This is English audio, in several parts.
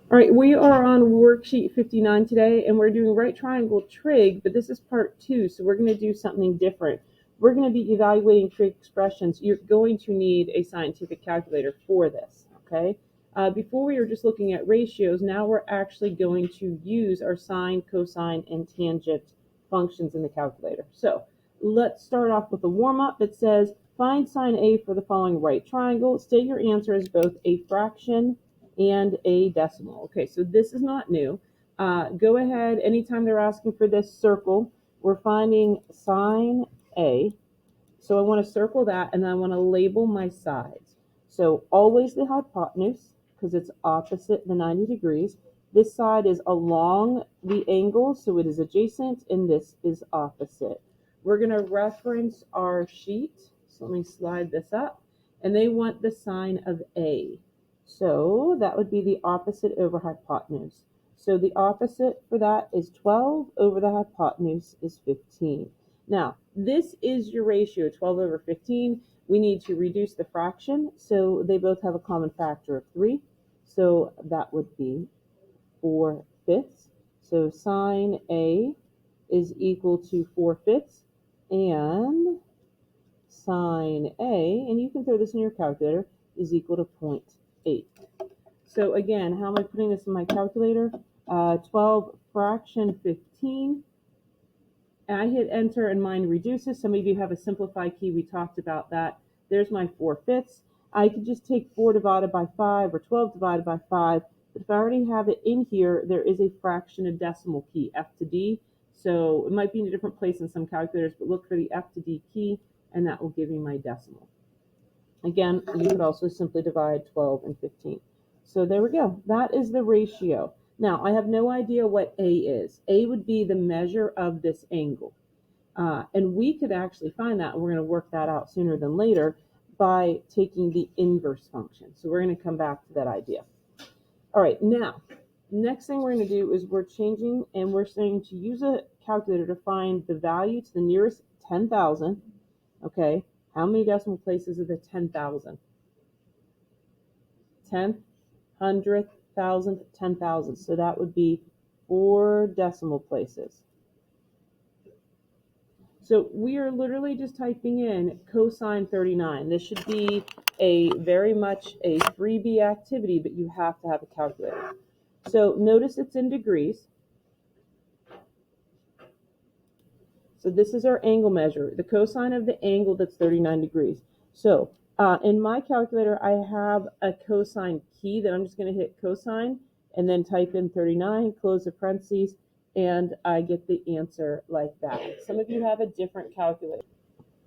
All right, we are on worksheet 59 today, and we're doing right triangle trig, but this is part 2, so we're going to do something different. We're going to be evaluating trig expressions. You're going to need a scientific calculator for this, okay? Before we were just looking at ratios, now we're actually going to use our sine, cosine, and tangent functions in the calculator. So let's start off with a warm-up that says, find sine A for the following right triangle. State your answer as both a fraction and a decimal. Okay, so this is not new. Go ahead, anytime they're asking for this circle, we're finding sine A. So I want to circle that, and I want to label my sides. So always the hypotenuse, because it's opposite the 90 degrees. This side is along the angle, so it is adjacent, and this is opposite. We're going to reference our sheet. So let me slide this up. And they want the sine of A. So that would be the opposite over hypotenuse. So the opposite for that is 12 over the hypotenuse is 15. Now, this is your ratio, 12 over 15. We need to reduce the fraction, so they both have a common factor of 3. So that would be 4/5. So sine A is equal to 4/5, and sine A, and you can throw this in your calculator, is equal to 0.8. So again, how am I putting this in my calculator? 12 fraction 15. And I hit enter and mine reduces. Some of you have a simplify key. We talked about that. There's my 4/5. I could just take 4 divided by 5 or 12 divided by 5. But if I already have it in here, there is a fraction of decimal key, F to D. So it might be in a different place in some calculators, but look for the F to D key, and that will give you my decimal. Again, you could also simply divide 12 and 15. So there we go. That is the ratio. Now, I have no idea what A is. A would be the measure of this angle. And we could actually find that, and we're going to work that out sooner than later by taking the inverse function. So we're going to come back to that idea. All right, now, next thing we're going to do is we're changing, and we're saying to use a calculator to find the value to the nearest 10,000. Okay, how many decimal places are the 10,000? 10th, 100th, 1,000th, 10,000. So that would be 4 decimal places. So we are literally just typing in cosine 39. This should be a very much a freebie activity, but you have to have a calculator. So notice it's in degrees. So this is our angle measure, the cosine of the angle that's 39 degrees. So in my calculator, I have a cosine key that I'm just going to hit cosine and then type in 39, close the parentheses, and I get the answer like that. Some of you have a different calculator.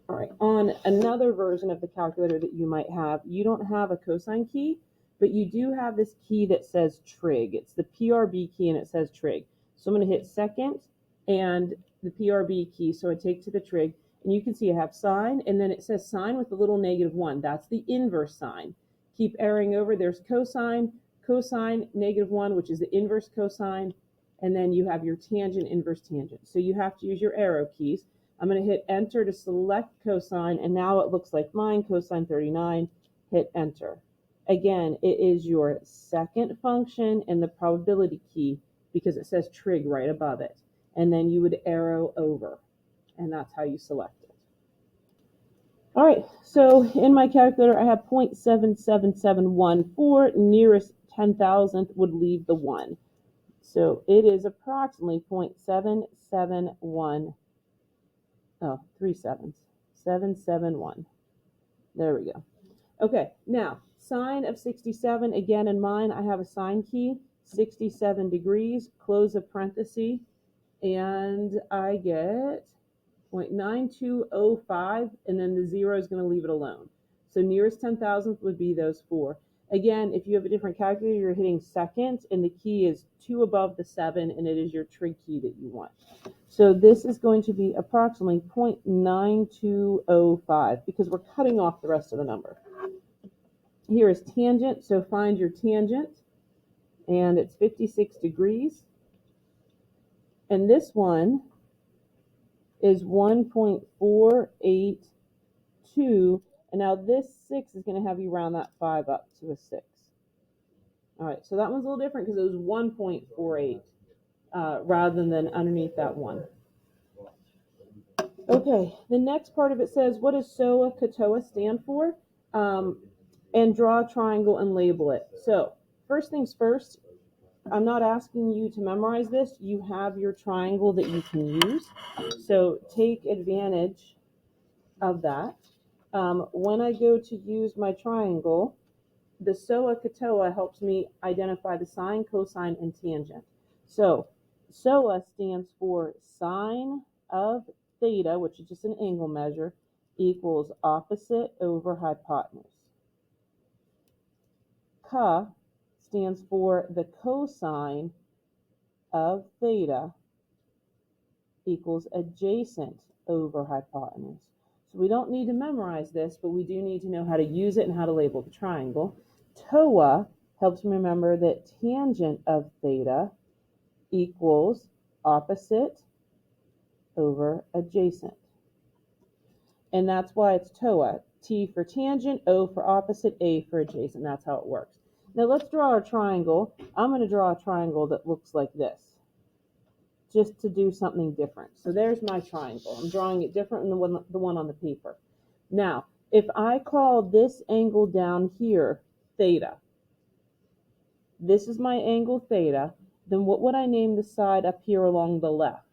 All right, on another version of the calculator that you might have, you don't have a cosine key, but you do have this key that says trig. It's the PRB key, and it says trig. So I'm going to hit second and the PRB key, so I take to the trig, and you can see I have sine, and then it says sine with a little -1. That's the inverse sine. Keep arrowing over. There's cosine, cosine, -1, which is the inverse cosine, and then you have your tangent, inverse tangent. So you have to use your arrow keys. I'm going to hit enter to select cosine, and now it looks like mine, cosine 39. Hit enter. Again, it is your second function and the probability key because it says trig right above it. And then you would arrow over, and that's how you select it. All right, so in my calculator, I have 0.77714. Nearest 10,000th would leave the 1. So it is approximately 0.771. Oh, 3 sevens. 771. There we go. Okay, now, sine of 67. Again, in mine, I have a sine key, 67 degrees, close a parenthesis, and I get 0.9205, and then the 0 is going to leave it alone. So nearest 10,000th would be those 4. Again, if you have a different calculator, you're hitting second, and the key is 2 above the 7, and it is your trig key that you want. So this is going to be approximately 0.9205 because we're cutting off the rest of the number. Here is tangent, so find your tangent, and it's 56 degrees. And this one is 1.482, and now this 6 is going to have you round that 5 up to a 6. All right, so that one's a little different because it was 1.48 rather than underneath that 1. Okay, the next part of it says, what does SOA COTOA stand for? And draw a triangle and label it. So first things first, I'm not asking you to memorize this. You have your triangle that you can use. So take advantage of that. When I go to use my triangle, the SOA COTOA helps me identify the sine, cosine, and tangent. So SOA stands for sine of theta, which is just an angle measure, equals opposite over hypotenuse. CA stands for the cosine of theta equals adjacent over hypotenuse. So we don't need to memorize this, but we do need to know how to use it and how to label the triangle. TOA helps me remember that tangent of theta equals opposite over adjacent. And that's why it's TOA. T for tangent, O for opposite, A for adjacent. That's how it works. Now let's draw our triangle. I'm going to draw a triangle that looks like this, just to do something different. So there's my triangle. I'm drawing it different than the one on the paper. Now, if I call this angle down here theta, this is my angle theta, then what would I name the side up here along the left?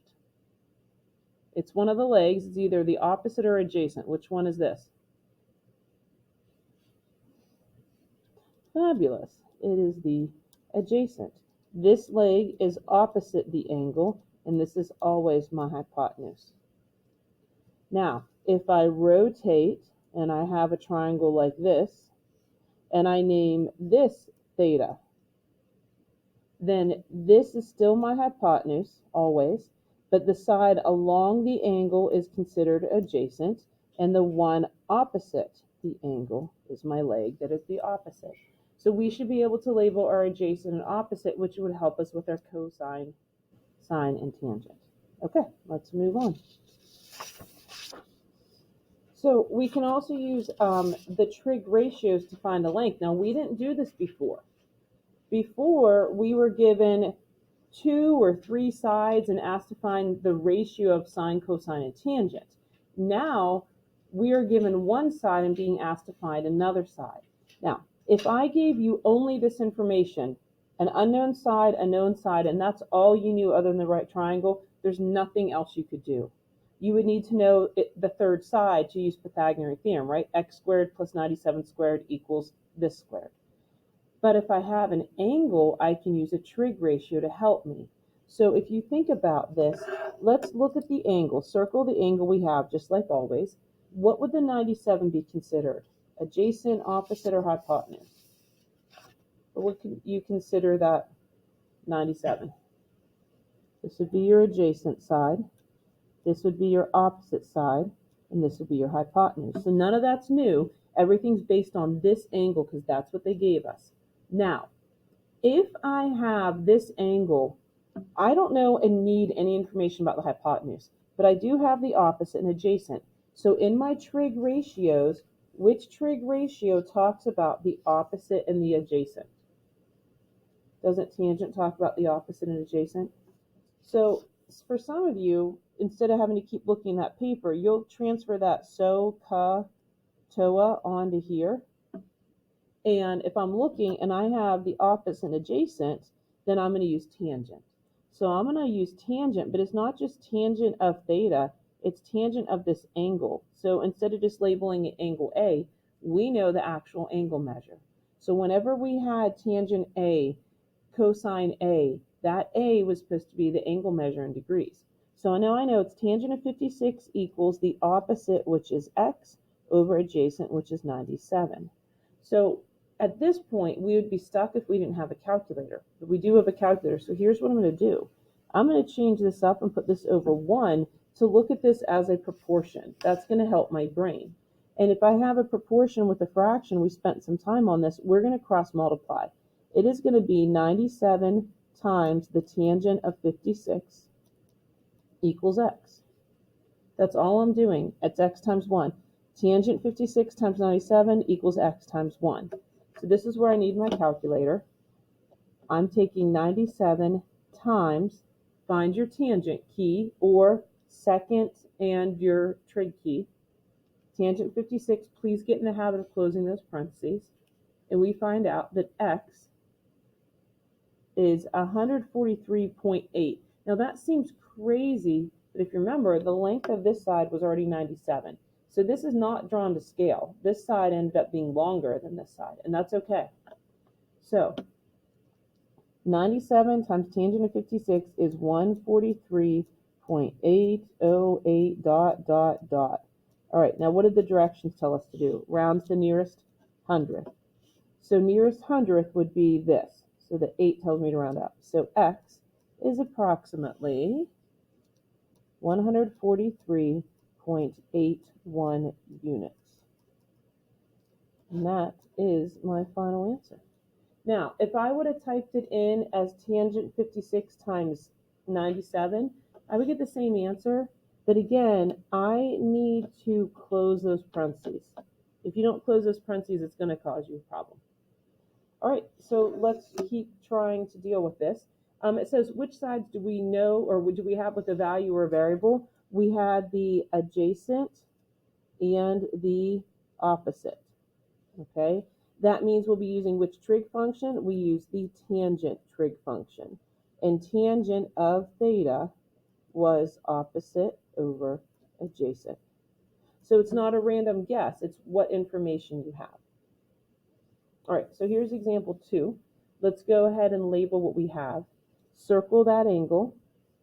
It's one of the legs. It's either the opposite or adjacent. Which one is this? Fabulous. It is the adjacent. This leg is opposite the angle, and this is always my hypotenuse. Now, if I rotate and I have a triangle like this, and I name this theta, then this is still my hypotenuse, always, but the side along the angle is considered adjacent, and the one opposite the angle is my leg that is the opposite. So we should be able to label our adjacent and opposite, which would help us with our cosine, sine, and tangent. Okay, let's move on. So we can also use the trig ratios to find the length. Now, we didn't do this before. Before, we were given 2 or 3 sides and asked to find the ratio of sine, cosine, and tangent. Now, we are given one side and being asked to find another side. Now, if I gave you only this information, an unknown side, a known side, and that's all you knew other than the right triangle, there's nothing else you could do. You would need to know the third side to use Pythagorean theorem, right? X squared plus 97 squared equals this squared. But if I have an angle, I can use a trig ratio to help me. So if you think about this, let's look at the angle. Circle the angle we have, just like always. What would the 97 be considered? Adjacent, opposite, or hypotenuse? But what could you consider that 97? This would be your adjacent side. This would be your opposite side. And this would be your hypotenuse. So none of that's new. Everything's based on this angle because that's what they gave us. Now, if I have this angle, I don't know and need any information about the hypotenuse, but I do have the opposite and adjacent. So in my trig ratios, which trig ratio talks about the opposite and the adjacent? Doesn't tangent talk about the opposite and adjacent? So for some of you, instead of having to keep looking at that paper, you'll transfer that so, ka, toa onto here. And if I'm looking and I have the opposite and adjacent, then I'm going to use tangent. So I'm going to use tangent, but it's not just tangent of theta, it's tangent of this angle. So instead of just labeling it angle A, we know the actual angle measure. So whenever we had tangent A, cosine A, that A was supposed to be the angle measure in degrees. So now I know it's tangent of 56 equals the opposite, which is x, over adjacent, which is 97. So at this point, we would be stuck if we didn't have a calculator. But we do have a calculator, so here's what I'm going to do. I'm going to change this up and put this over 1 to look at this as a proportion. That's going to help my brain. And if I have a proportion with a fraction, we spent some time on this, we're going to cross multiply. It is going to be 97 times the tangent of 56 equals x. That's all I'm doing. It's x times 1. Tangent 56 times 97 equals x times 1. So this is where I need my calculator. I'm taking 97 times, find your tangent key or second and your trig key. Tangent 56, please get in the habit of closing those parentheses. And we find out that x is 143.8. Now that seems crazy, but if you remember, the length of this side was already 97. So this is not drawn to scale. This side ended up being longer than this side, and that's okay. So 97 times tangent of 56 is 143.808 dot dot dot. All right, now what did the directions tell us to do? Round to the nearest hundredth. So nearest hundredth would be this. So the 8 tells me to round up. So x is approximately 143.81 units. And that is my final answer. Now, if I would have typed it in as tangent 56 times 97, I would get the same answer. But again, I need to close those parentheses. If you don't close those parentheses, it's going to cause you a problem. All right, so let's keep trying to deal with this. It says, which sides do we know or do we have with a value or a variable? We had the adjacent and the opposite, okay? That means we'll be using which trig function? We use the tangent trig function. And tangent of theta was opposite over adjacent. So it's not a random guess, it's what information you have. All right, so here's example 2. Let's go ahead and label what we have. Circle that angle.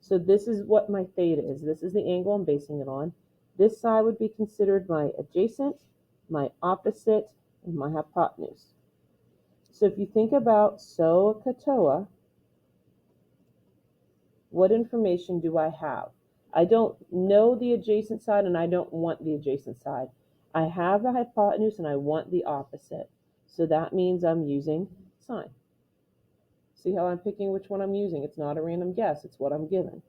So this is what my theta is. This is the angle I'm basing it on. This side would be considered my adjacent, my opposite, and my hypotenuse. So if you think about SOHCAHTOA, what information do I have? I don't know the adjacent side and I don't want the adjacent side. I have the hypotenuse and I want the opposite. So that means I'm using sine. See how I'm picking which one I'm using? It's not a random guess, it's what I'm given.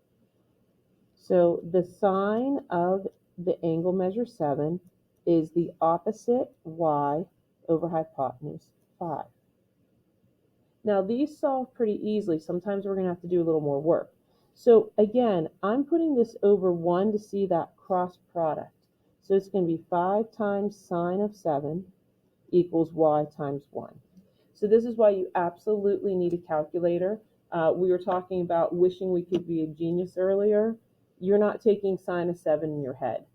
So the sine of the angle measure 7 is the opposite y over hypotenuse 5. Now these solve pretty easily. Sometimes we're going to have to do a little more work. So again, I'm putting this over 1 to see that cross product. So it's going to be 5 times sine of 7 equals y times 1. So this is why you absolutely need a calculator. We were talking about wishing we could be a genius earlier. You're not taking sine of 7 in your head.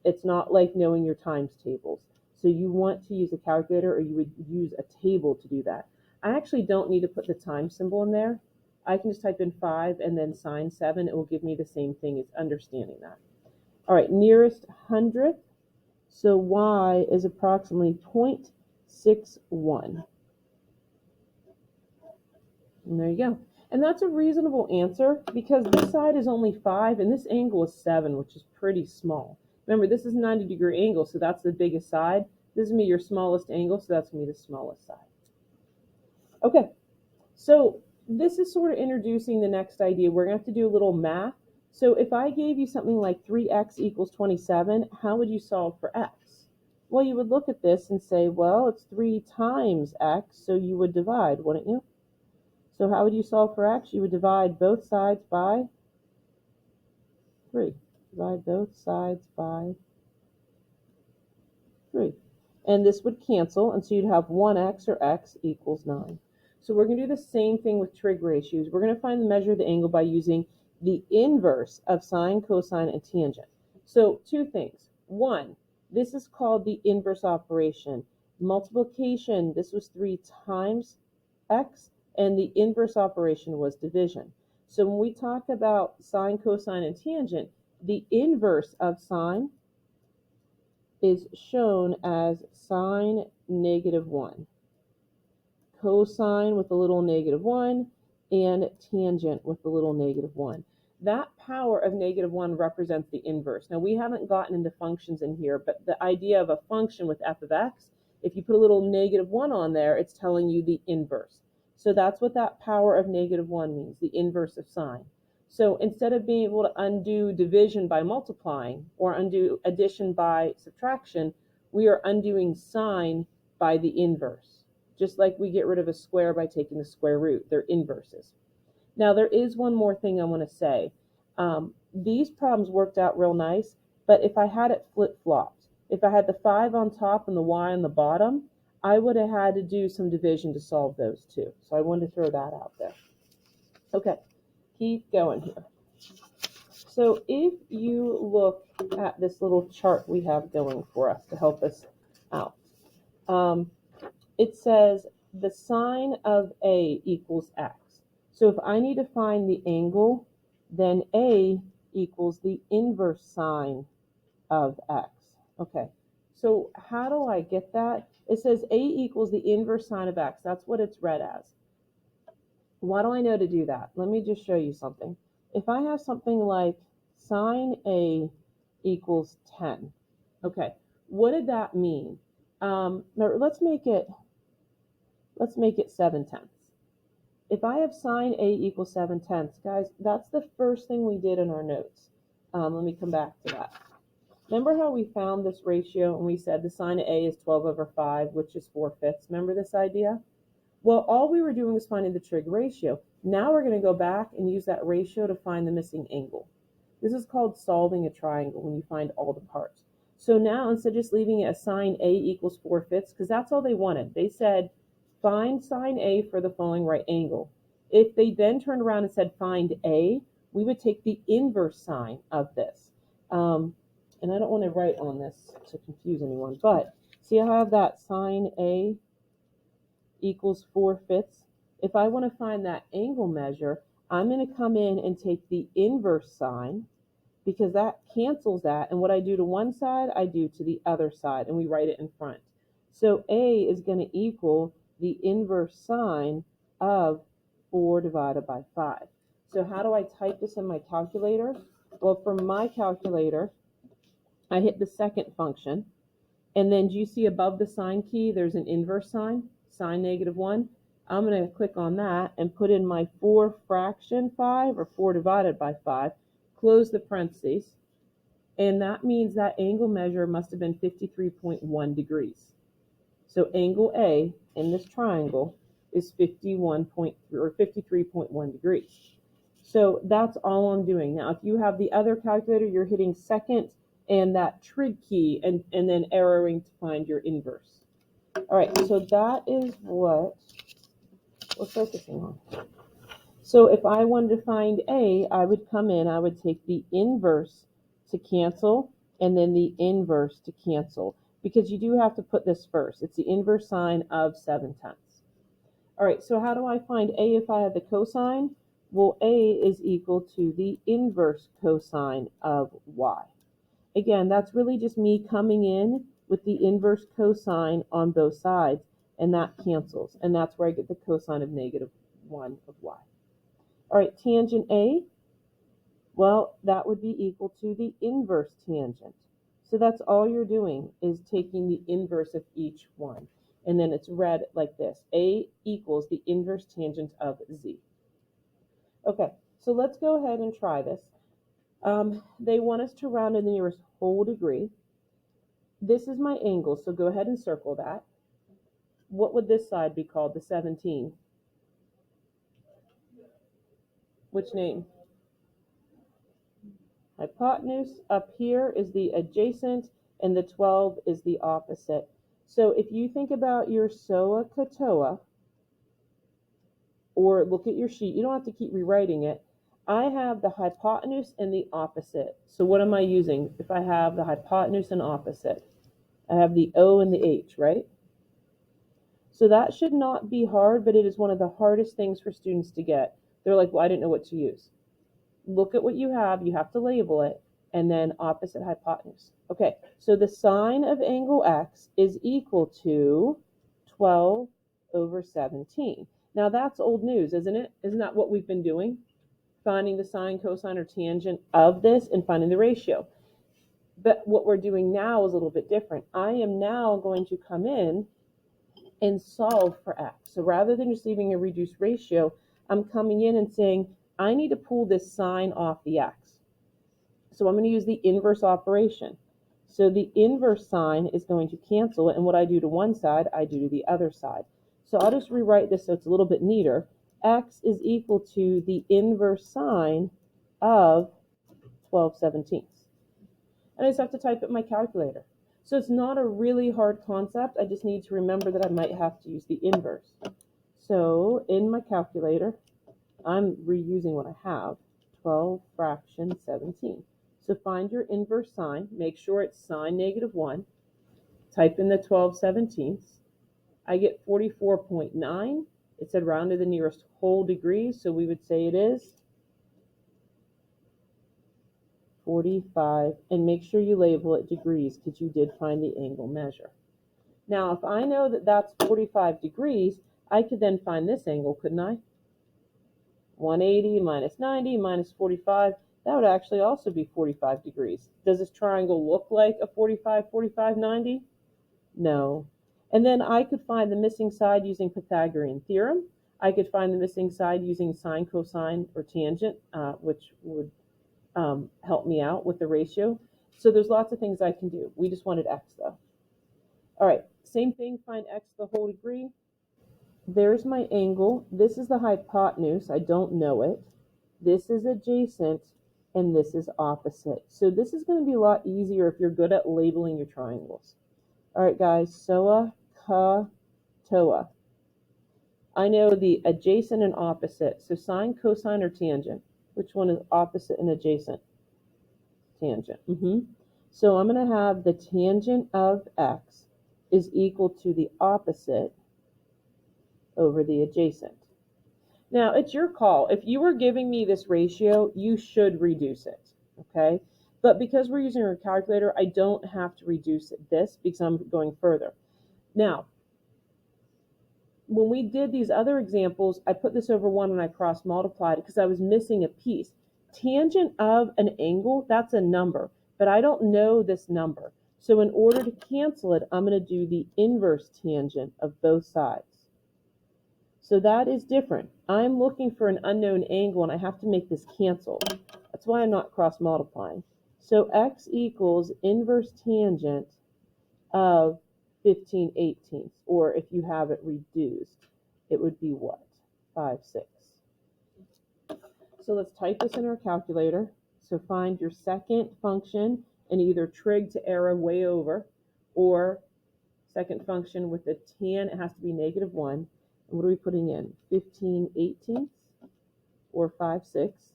It's not like knowing your times tables. So you want to use a calculator or you would use a table to do that. I actually don't need to put the time symbol in there. I can just type in 5 and then sine 7. It will give me the same thing. It's understanding that. All right, nearest hundredth. So y is approximately 0.61. And there you go. And that's a reasonable answer because this side is only 5 and this angle is 7, which is pretty small. Remember, this is a 90-degree angle, so that's the biggest side. This is going to be your smallest angle, so that's going to be the smallest side. Okay, so this is sort of introducing the next idea. We're going to have to do a little math. So if I gave you something like 3x equals 27, how would you solve for x? Well, you would look at this and say, well, it's 3 times x, so you would divide, wouldn't you? So how would you solve for x? You would divide both sides by 3. Divide both sides by 3. And this would cancel, and so you'd have 1x or x equals 9. So we're going to do the same thing with trig ratios. We're going to find the measure of the angle by using the inverse of sine, cosine, and tangent. So 2 things. 1, this is called the inverse operation. Multiplication, this was 3 times x, and the inverse operation was division. So when we talk about sine, cosine, and tangent, the inverse of sine is shown as sine -1. Cosine with a little -1, and tangent with a little -1. That power of -1 represents the inverse. Now, we haven't gotten into functions in here, but the idea of a function with f of x, if you put a little -1 on there, it's telling you the inverse. So that's what that power of -1 means, the inverse of sine. So instead of being able to undo division by multiplying or undo addition by subtraction, we are undoing sine by the inverse, just like we get rid of a square by taking the square root. They're inverses. Now, there is one more thing I want to say. These problems worked out real nice, but if I had it flip-flopped, if I had the 5 on top and the y on the bottom, I would have had to do some division to solve those two. So I wanted to throw that out there. Okay, keep going here. So if you look at this little chart we have going for us to help us out, it says the sine of A equals x. So if I need to find the angle, then A equals the inverse sine of x. Okay, so how do I get that? It says A equals the inverse sine of x. That's what it's read as. Why do I know to do that? Let me just show you something. If I have something like sine A equals 10, okay, what did that mean? Let's make it 7/10. If I have sine A equals 7/10, guys, that's the first thing we did in our notes. Let me come back to that. Remember how we found this ratio and we said the sine of A is 12/5, which is 4/5? Remember this idea? Well, all we were doing was finding the trig ratio. Now we're going to go back and use that ratio to find the missing angle. This is called solving a triangle when you find all the parts. So now instead of just leaving it as sine A equals 4/5, because that's all they wanted. They said, find sine A for the following right angle. If they then turned around and said find A, we would take the inverse sine of this. And I don't want to write on this to confuse anyone, but see how I have that sine A equals 4/5? If I want to find that angle measure, I'm going to come in and take the inverse sine, because that cancels that, and what I do to one side, I do to the other side, and we write it in front. So A is going to equal the inverse sine of 4 divided by 5. So how do I type this in my calculator? Well, for my calculator, I hit the second function, and then do you see above the sine key, there's an inverse sign, sine -1. I'm going to click on that and put in my 4 fraction 5, or 4 divided by 5, close the parentheses, and that means that angle measure must have been 53.1 degrees. So angle A in this triangle is 53.1 degrees. So that's all I'm doing. Now, if you have the other calculator, you're hitting second and that trig key and then arrowing to find your inverse. All right, so that is what we're focusing on. So if I wanted to find A, I would come in, I would take the inverse to cancel and then the inverse to cancel, because you do have to put this first. It's the inverse sine of 7/10. All right, so how do I find A if I have the cosine? Well, A is equal to the inverse cosine of y. Again, that's really just me coming in with the inverse cosine on both sides, and that cancels, and that's where I get the cosine of -1 of y. All right, tangent A, well, that would be equal to the inverse tangent. So that's all you're doing is taking the inverse of each one, and then it's read like this: A equals the inverse tangent of z. Okay, so let's go ahead and try this. They want us to round to the nearest whole degree. This is my angle, so go ahead and circle that. What would this side be called, the 17? Which name? Hypotenuse. Up here is the adjacent, and the 12 is the opposite. So if you think about your SOA Katoa, or look at your sheet, you don't have to keep rewriting it. I have the hypotenuse and the opposite. So what am I using? If I have the hypotenuse and opposite, I have the O and the H, right? So that should not be hard, but it is one of the hardest things for students to get. They're like, well, I didn't know what to use. Look at what you have to label it, and then opposite hypotenuse. Okay, so the sine of angle X is equal to 12/17. Now that's old news, isn't it? Isn't that what we've been doing? Finding the sine, cosine, or tangent of this and finding the ratio. But what we're doing now is a little bit different. I am now going to come in and solve for X. So rather than just leaving a reduced ratio, I'm coming in and saying, I need to pull this sine off the X. So I'm going to use the inverse operation. So the inverse sine is going to cancel it, and what I do to one side, I do to the other side. So I'll just rewrite this so it's a little bit neater. X is equal to the inverse sine of 12/17. And I just have to type it in my calculator. So it's not a really hard concept. I just need to remember that I might have to use the inverse. So in my calculator, I'm reusing what I have, 12 fraction 17. So find your inverse sine. Make sure it's sine -1. Type in the 12/17. I get 44.9. It said round to the nearest whole degree, so we would say it is 45. And make sure you label it degrees because you did find the angle measure. Now, if I know that that's 45 degrees, I could then find this angle, couldn't I? 180 minus 90 minus 45, that would actually also be 45 degrees. Does this triangle look like a 45, 45, 90? No. And then I could find the missing side using Pythagorean theorem. I could find the missing side using sine, cosine, or tangent, which would help me out with the ratio. So there's lots of things I can do. We just wanted x, though. All right, same thing, find x to the whole degree. There's my angle. This is the hypotenuse. I don't know it. This is adjacent, and this is opposite. So this is going to be a lot easier if you're good at labeling your triangles. All right, guys, SOA, CA, TOA. I know the adjacent and opposite. So sine, cosine, or tangent. Which one is opposite and adjacent? Tangent. So I'm going to have the tangent of x is equal to the opposite over the adjacent. Now, it's your call. If you were giving me this ratio, you should reduce it, okay? But because we're using our calculator, I don't have to reduce this because I'm going further. Now, when we did these other examples, I put this over 1 and I cross-multiplied it because I was missing a piece. Tangent of an angle, that's a number, but I don't know this number. So in order to cancel it, I'm going to do the inverse tangent of both sides. So that is different. I'm looking for an unknown angle, and I have to make this cancel. That's why I'm not cross-multiplying. So x equals inverse tangent of 15/18, or if you have it reduced, it would be what? 5/6. So let's type this in our calculator. So find your second function and either trig to arrow way over, or second function with the tan, it has to be -1. And what are we putting in? 15/18 or 5/6.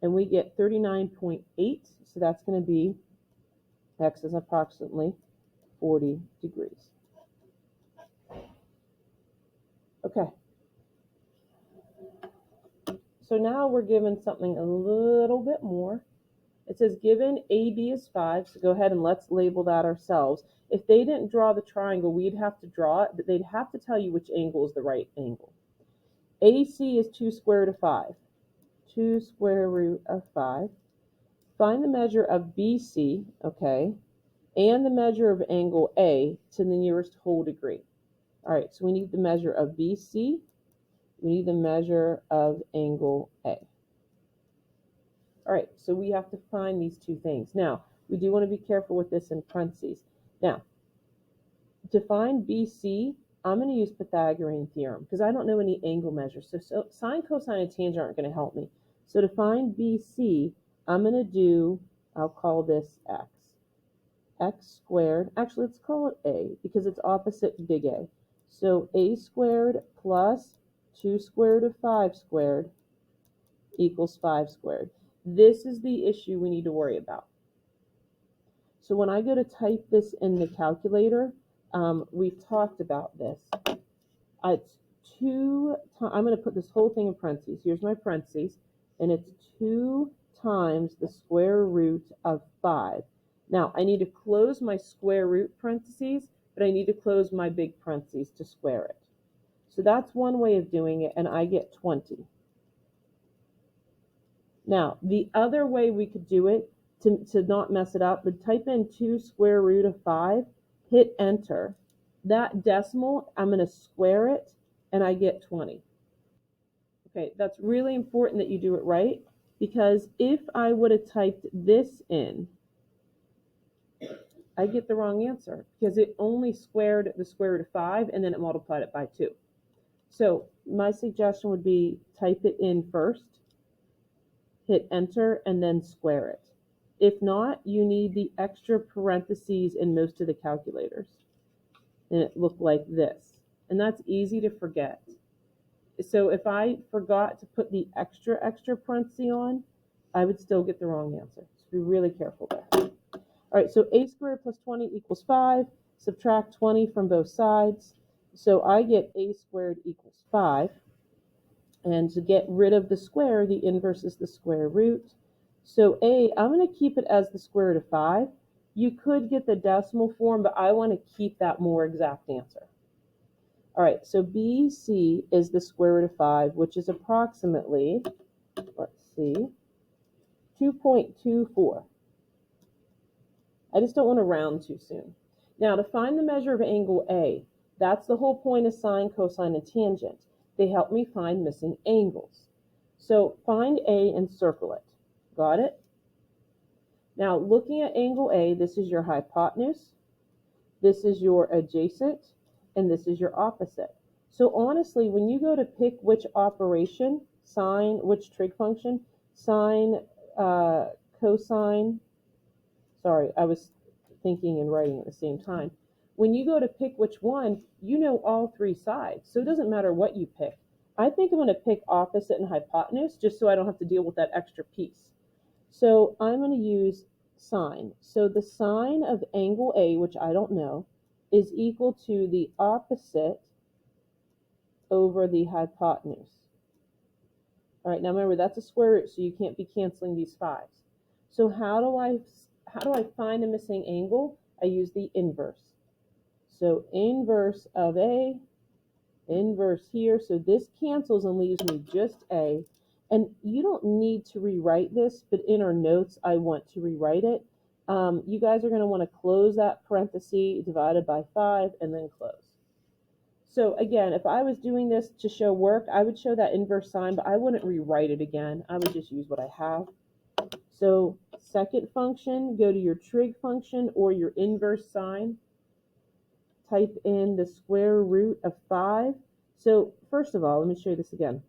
And we get 39.8. So that's going to be x is approximately 40 degrees. Okay. So now we're given something a little bit more. It says given AB is 5, so go ahead and let's label that ourselves. If they didn't draw the triangle, we'd have to draw it, but they'd have to tell you which angle is the right angle. AC is 2 square root of 5. 2 square root of 5. Find the measure of BC, okay, and the measure of angle A to the nearest whole degree. All right, so we need the measure of BC. We need the measure of angle A. All right, so we have to find these two things. Now, we do want to be careful with this in parentheses. Now, to find BC, I'm going to use Pythagorean theorem because I don't know any angle measures. So sine, cosine, and tangent aren't going to help me. So to find BC, I'm going to do, I'll call this x. X squared, actually let's call it A because it's opposite big A. So A squared plus 2 square root of 5 squared equals 5 squared. This is the issue we need to worry about. So when I go to type this in the calculator, we've talked about this. It's I'm going to put this whole thing in parentheses. Here's my parentheses, and it's 2 times the square root of 5. Now, I need to close my square root parentheses, but I need to close my big parentheses to square it. So that's one way of doing it, and I get 20. Now, the other way we could do it, to not mess it up, would type in 2 square root of 5, hit enter. That decimal, I'm going to square it, and I get 20. Okay, that's really important that you do it right, because if I would have typed this in, I get the wrong answer because it only squared the square root of 5 and then it multiplied it by 2. So my suggestion would be type it in first, hit enter, and then square it. If not, you need the extra parentheses in most of the calculators. And it looked like this. And that's easy to forget. So if I forgot to put the extra parenthesis on, I would still get the wrong answer. So be really careful there. All right, so a squared plus 20 equals 5. Subtract 20 from both sides. So I get a squared equals 5. And to get rid of the square, the inverse is the square root. So I'm going to keep it as the square root of 5. You could get the decimal form, but I want to keep that more exact answer. All right, so BC is the square root of 5, which is approximately, let's see, 2.24. I just don't want to round too soon. Now, to find the measure of angle A, that's the whole point of sine, cosine, and tangent. They help me find missing angles. So find A and circle it. Got it? Now, looking at angle A, this is your hypotenuse, this is your adjacent, and this is your opposite. So honestly, when you go to pick which operation, sine, which trig function, sine, cosine, sorry, I was thinking and writing at the same time. When you go to pick which one, you know all three sides, so it doesn't matter what you pick. I think I'm going to pick opposite and hypotenuse just so I don't have to deal with that extra piece. So I'm going to use sine. So the sine of angle A, which I don't know, is equal to the opposite over the hypotenuse. All right, now remember that's a square root, so you can't be canceling these 5s. So how do I find a missing angle? I use the inverse. So inverse of A, inverse here. So this cancels and leaves me just A. And you don't need to rewrite this, but in our notes, I want to rewrite it. You guys are going to want to close that parenthesis divided by 5 and then close. So again, if I was doing this to show work, I would show that inverse sign, but I wouldn't rewrite it again. I would just use what I have. So second function, go to your trig function or your inverse sine. Type in the square root of 5. So first of all, let me show you this again.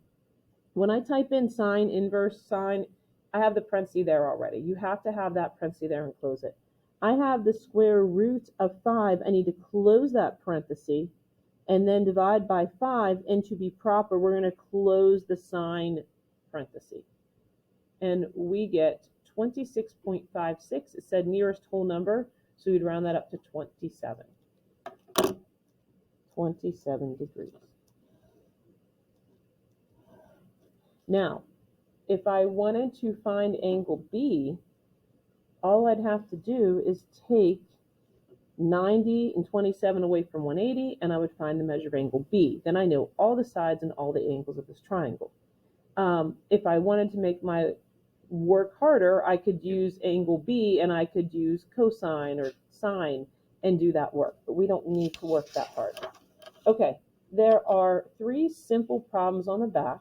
When I type in sine, inverse, sine, I have the parenthesis there already. You have to have that parenthesis there and close it. I have the square root of 5. I need to close that parenthesis and then divide by 5. And to be proper, we're going to close the sine parenthesis. And we get 26.56. It said nearest whole number, so we'd round that up to 27. 27 degrees. Now, if I wanted to find angle B, all I'd have to do is take 90 and 27 away from 180, and I would find the measure of angle B. Then I know all the sides and all the angles of this triangle. If I wanted to make my work harder, I could use angle B, and I could use cosine or sine and do that work, but we don't need to work that hard. Okay, there are 3 simple problems on the back.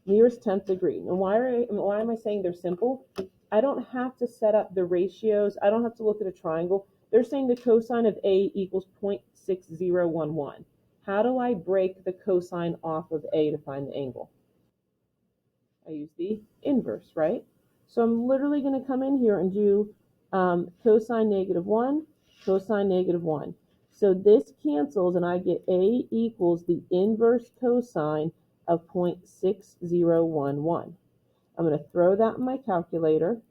Nearest 10th degree. And why am I saying they're simple? I don't have to set up the ratios. I don't have to look at a triangle. They're saying the cosine of A equals 0.6011. How do I break the cosine off of A to find the angle? I use the inverse, right? So I'm literally going to come in here and do cosine -1, cosine -1. So this cancels and I get A equals the inverse cosine of 0.6011. I'm going to throw that in my calculator,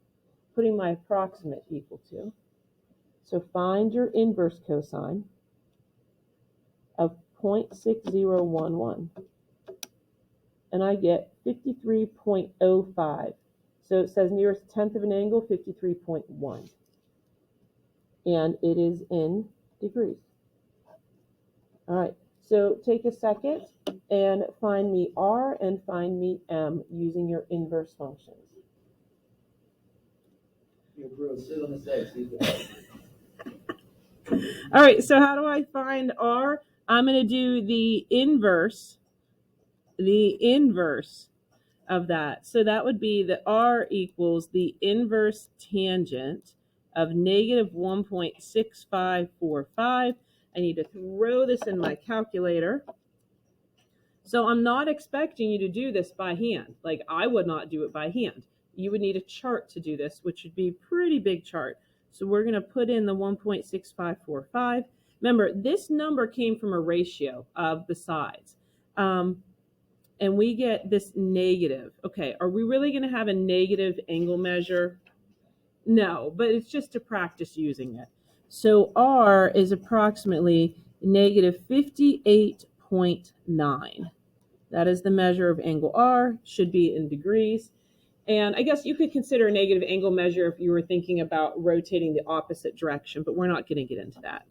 putting my approximate equal to. So find your inverse cosine of 0.6011. And I get 53.05. So it says nearest tenth of an angle, 53.1. And it is in degrees. All right, so take a second and find me R and find me M using your inverse functions. All right, so how do I find R? I'm going to do the inverse of that. So that would be that R equals the inverse tangent of negative 1.6545. I need to throw this in my calculator. So I'm not expecting you to do this by hand. Like, I would not do it by hand. You would need a chart to do this, which would be a pretty big chart. So we're going to put in the 1.6545. Remember, this number came from a ratio of the sides. And we get this negative. Okay, are we really going to have a negative angle measure? No, but it's just to practice using it. So R is approximately negative 58.9. That is the measure of angle R, should be in degrees. And I guess you could consider a negative angle measure if you were thinking about rotating the opposite direction, but we're not going to get into that.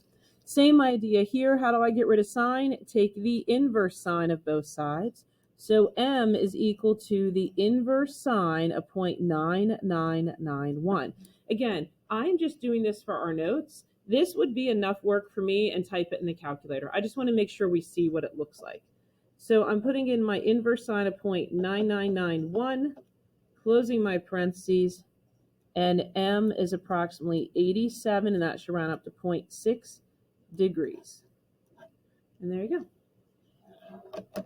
Same idea here. How do I get rid of sine? Take the inverse sine of both sides. So m is equal to the inverse sine of 0.9991. Again, I'm just doing this for our notes. This would be enough work for me, and type it in the calculator. I just want to make sure we see what it looks like. So I'm putting in my inverse sine of 0.9991, closing my parentheses, and m is approximately 87, and that should round up to 0.6 degrees. And there you go.